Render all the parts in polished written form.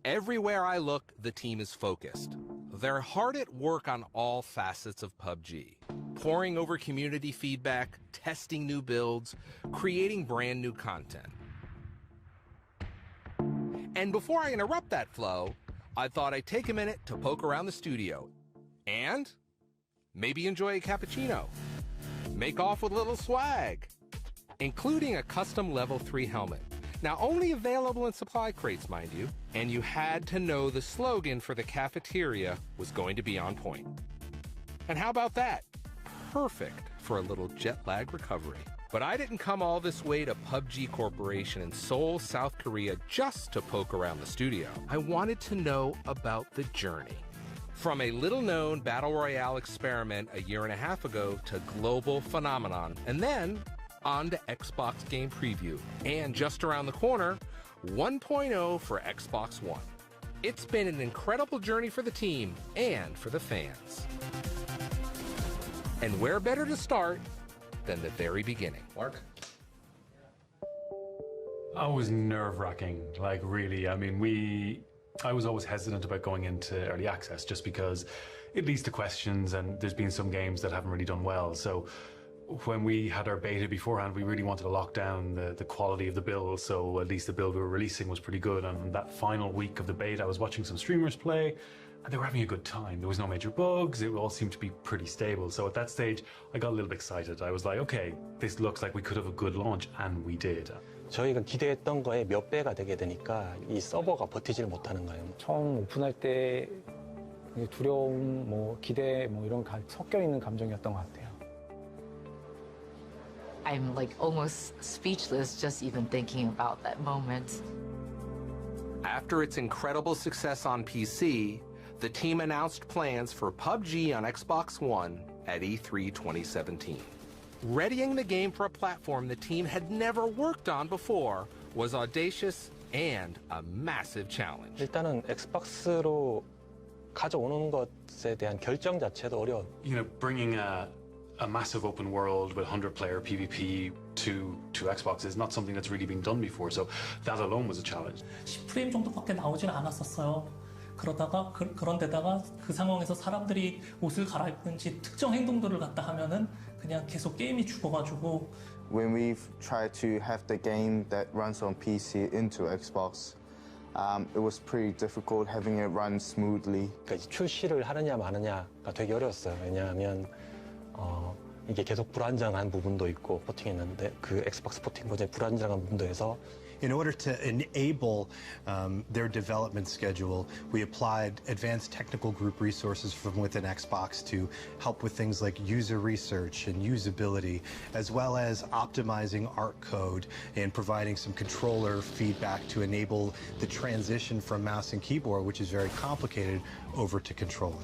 Everywhere I look, the team is focused. They're hard at work on all facets of PUBG, poring over community feedback, testing new builds, creating brand new content. And before I interrupt that flow, I thought I'd take a minute to poke around the studio and maybe enjoy a cappuccino, make off with a little swag, including a custom level 3 helmet. Now, only available in supply crates, mind you, and you had to know the slogan for the cafeteria was going to be on point. And how about that? Perfect for a little jet lag recovery. But I didn't come all this way to PUBG Corporation in Seoul, South Korea just to poke around the studio. I wanted to know about the journey. From a little-known Battle Royale experiment a year and a half ago to global phenomenon, and then on to Xbox Game Preview. And just around the corner, 1.0 for Xbox One. It's been an incredible journey for the team and for the fans. And where better to start than the very beginning? Mark? I was nerve-wracking, like really. I mean, I was always hesitant about going into early access just because it leads to questions and there's been some games that haven't really done well. So when we had our beta beforehand, we really wanted to lock down the quality of the build, so at least the build we were releasing was pretty good. And that final week of the beta, I was watching some streamers play, and they were having a good time. There was no major bugs, it all seemed to be pretty stable. So at that stage, I got a little bit excited. I was like, okay, this looks like we could have a good launch, and we did. 저희가 기대했던 거에 몇 배가 되게 되니까 이 서버가 버티지를 못하는 거예요. 처음 오픈할 때 두려움, 기대 이런 섞여 있는 감정이었던 것 같아요. I'm like almost speechless just even thinking about that moment. After its incredible success on PC, the team announced plans for PUBG on Xbox One at E3 2017. Readying the game for a platform the team had never worked on before was audacious and a massive challenge. 일단은 엑스박스로 가져오는 것에 대한 결정 자체도 어려워. You know, bringing a massive open world with 100-player PvP to Xbox is not something that's really been done before, so that alone was a challenge. 10프레임 정도밖에 나오진 않았었어요. 그러다가 그런데다가 그 상황에서 사람들이 옷을 갈아입는지 특정 행동들을 갖다 하면은 그냥 계속 게임이 죽어가지고. When we've tried to have the game that runs on PC into Xbox, it was pretty difficult having it run smoothly. 그러니까 출시를 하느냐 마느냐가 되게 어려웠어요. 왜냐하면 이게 계속 불안정한 부분도 있고 포팅했는데 그 엑스박스 포팅 버전이 불안정한 부분도 해서 In order to enable their development schedule, we applied advanced technical group resources from within Xbox to help with things like user research and usability, as well as optimizing art code and providing some controller feedback to enable the transition from mouse and keyboard, which is very complicated, over to controller.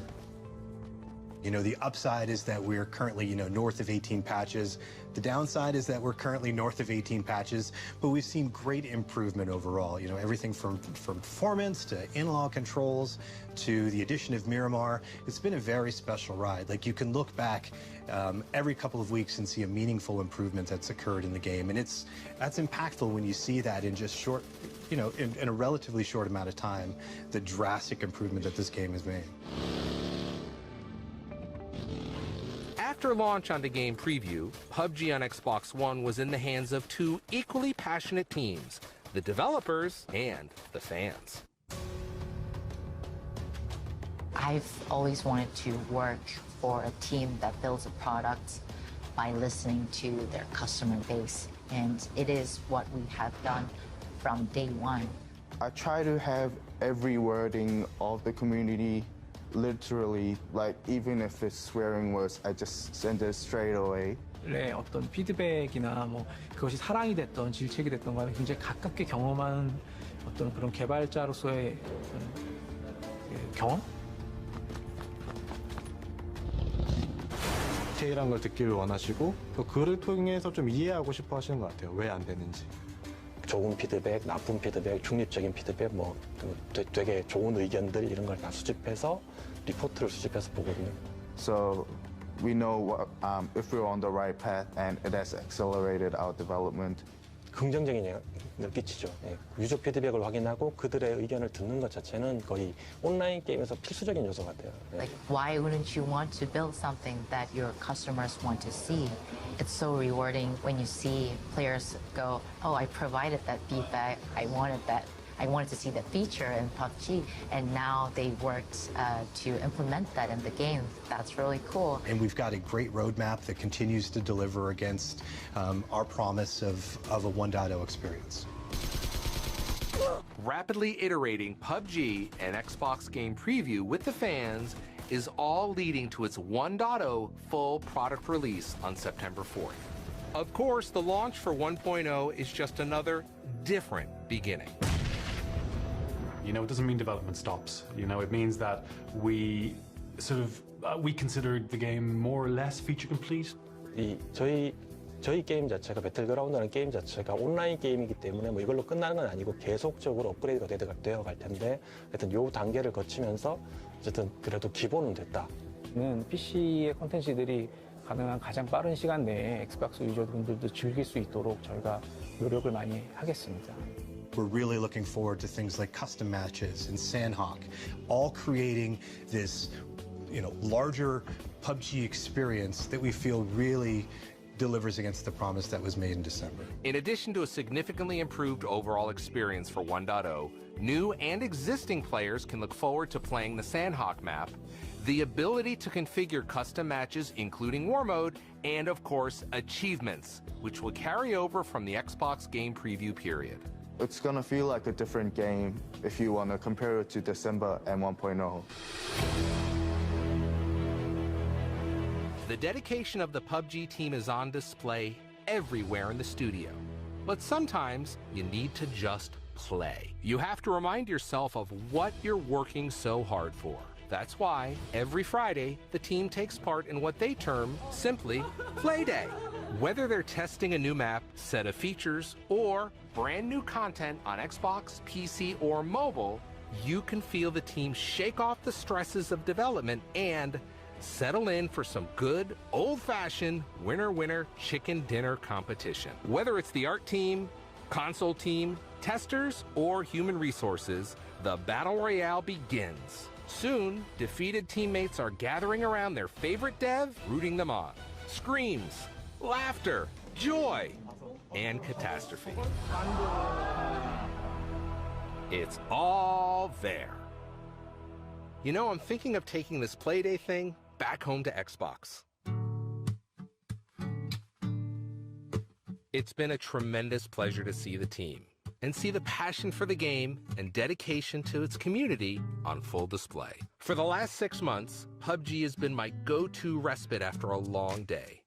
You know, the upside is that we're currently, north of 18 patches. The downside is that we're currently north of 18 patches, but we've seen great improvement overall. You know, everything from performance to analog controls to the addition of Miramar. It's been a very special ride. Like, you can look back every couple of weeks and see a meaningful improvement that's occurred in the game. And that's impactful when you see that in just short, in a relatively short amount of time, the drastic improvement that this game has made. After launch onto Game Preview, PUBG on Xbox One was in the hands of two equally passionate teams, the developers and the fans. I've always wanted to work for a team that builds a product by listening to their customer base, and it is what we have done from day one. I try to have every wording of the community literally, like even if it's swearing words, I just send it straight away. 어떤 피드백이나 그것이 사랑이 됐던 질책이 됐던 거에 굉장히 가깝게 경험한 어떤 그런 개발자로서의 경험? 디테일한 걸 듣기를 원하시고 또 그를 통해서 좀 이해하고 싶어 하시는 것 같아요. 왜 안 되는지. 좋은 피드백, 나쁜 피드백, 중립적인 피드백, 되게 좋은 의견들 이런 걸 다 수집해서 리포트를 수집해서 보거든요. So we know if we're on the right path, and it has accelerated our development. 긍정적인 영향을 끼치죠. 예. 유저 피드백을 확인하고 그들의 의견을 듣는 것 자체는 거의 온라인 게임에서 필수적인 요소 같아요. 예. Like, why wouldn't you want to build something that your customers want to see? It's so rewarding when you see players go, oh, I provided that feedback, I wanted to see that feature in PUBG, and now they worked to implement that in the game. That's really cool. And we've got a great roadmap that continues to deliver against our promise of a 1.0 experience. Rapidly iterating PUBG and Xbox Game Preview with the fans is all leading to its 1.0 full product release on September 4th. Of course, the launch for 1.0 is just another different beginning. You know, it doesn't mean development stops. You know, it means that we sort of, we consider the game more or less feature complete. 저희 게임 자체가 배틀그라운드라는 게임 자체가 온라인 게임이기 때문에 뭐 이걸로 끝나는 건 아니고 계속적으로 업그레이드가 되어 갈 텐데 하여튼 요 단계를 거치면서 어쨌든 그래도 기본은 됐다. PC의 콘텐츠들이 가능한 가장 빠른 시간 내에 엑스박스 유저분들도 즐길 수 있도록 저희가 노력을 많이 하겠습니다. We're really looking forward to things like custom matches and Sandhawk, all creating this, larger PUBG experience that we feel really delivers against the promise that was made in December. In addition to a significantly improved overall experience for 1.0, new and existing players can look forward to playing the Sandhawk map, the ability to configure custom matches including War Mode, and of course, achievements, which will carry over from the Xbox Game Preview period. It's gonna feel like a different game if you wanna compare it to December and 1.0. The dedication of the PUBG team is on display everywhere in the studio. But sometimes you need to just play. You have to remind yourself of what you're working so hard for. That's why every Friday, the team takes part in what they term simply Play Day. Whether they're testing a new map, set of features, or brand new content on Xbox, PC, or mobile, you can feel the team shake off the stresses of development and settle in for some good, old-fashioned winner-winner chicken dinner competition. Whether it's the art team, console team, testers, or human resources, the Battle Royale begins. Soon, defeated teammates are gathering around their favorite dev, rooting them on. Screams, laughter, joy, and catastrophe. It's all there. You know, I'm thinking of taking this Playday thing back home to Xbox. It's been a tremendous pleasure to see the team and see the passion for the game and dedication to its community on full display. For the last 6 months, PUBG has been my go-to respite after a long day.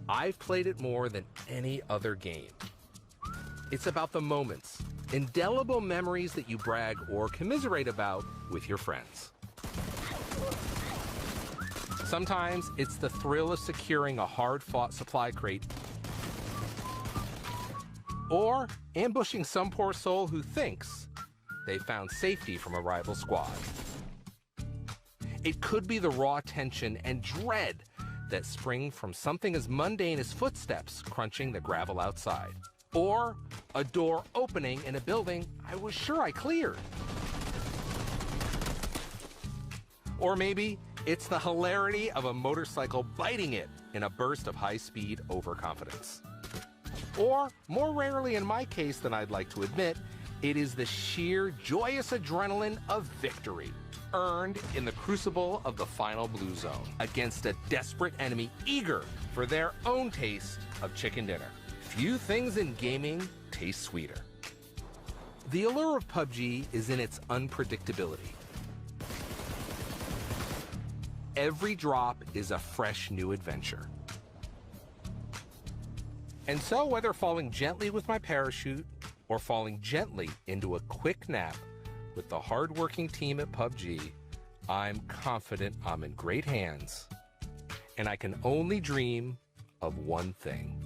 I've played it more than any other game. It's about the moments, indelible memories that you brag or commiserate about with your friends. Sometimes it's the thrill of securing a hard-fought supply crate or ambushing some poor soul who thinks they found safety from a rival squad. It could be the raw tension and dread that spring from something as mundane as footsteps crunching the gravel outside, or a door opening in a building I was sure I cleared. Or maybe it's the hilarity of a motorcycle biting it in a burst of high-speed overconfidence. Or, more rarely in my case than I'd like to admit, it is the sheer joyous adrenaline of victory, earned in the crucible of the final blue zone, against a desperate enemy eager for their own taste of chicken dinner. Few things in gaming taste sweeter. The allure of PUBG is in its unpredictability. Every drop is a fresh new adventure. And so, whether falling gently with my parachute or falling gently into a quick nap with the hard-working team at PUBG, I'm confident I'm in great hands, and I can only dream of one thing.